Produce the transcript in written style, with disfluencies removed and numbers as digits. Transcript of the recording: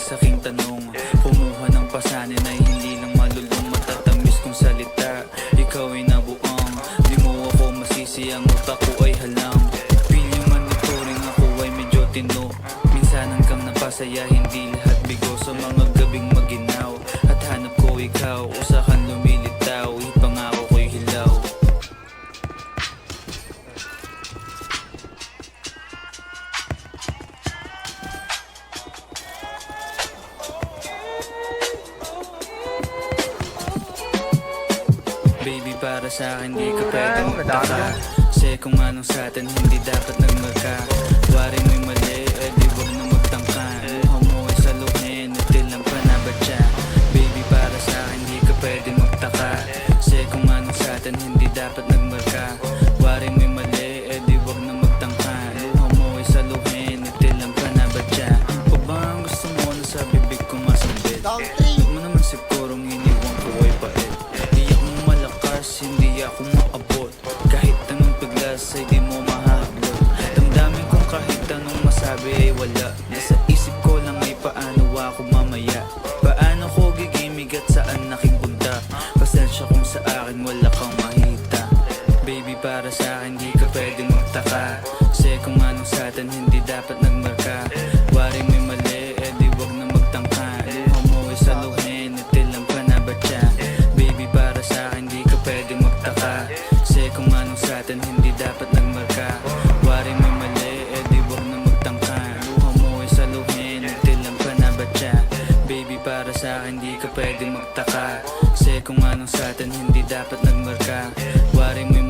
sa aking tanong. Kumuha ng pasanin ay hindi lang malulong, matatamis kong salita. Ikaw ay nabuang, di mo ako masisi, ang utak ko ay halang. Pilyo man ituring ako ay medyo tino. Minsan hanggang napasaya, hindi lahat bigo. Sa mga gabing maginaw at hanap ko ikaw, usakan lumilitaw, ipangako ko'y hilaw. Baby, para sa akin di ka pwedeng magtaka, kasi kung anong sa atin hindi dapat nagmarka. Waring may mali, eh di wag na magtangka. Luha mo ay saluhin, itil ang panabatya. Baby, para sa akin di ka pwedeng magtaka, kasi kung anong sa atin hindi dapat nagmarka. Waring may mali, eh di wag na magtangka. Luha mo ay saluhin, itil ang panabatya. Pa ba ang gusto mo na sa bibig ko masambit? Huwag mo naman sigurong iniwan ko ay pait. Di ako malakas, hindi ako maabot. Kahit anong piglas ay di mo mahablot. Damdamin kong kahit anong masabi ay wala. Nasa isip ko lang ay paano ako mamaya. Paano ko gigimig at saan aking punta. Pasensya kung sa akin wala kang mahita. Baby, para sa akin di ka pwedeng magtaka, kasi kung anong sa atin hindi dapat nagmarka. Waring may mali, eh di wag na magtangka. Luha mo ay saluhin, itil ang panabatya. Baby, para sa akin di ka pwedeng magtaka, kasi kung anong sa atin hindi dapat nagmarka. Waring may mali, eh di wag na magtangka. Luha mo ay saluhin, itil ang panabatya. Baby, para sa akin di ka pwedeng magtaka, kasi kung anong sa atin hindi dapat nagmarka. Waring may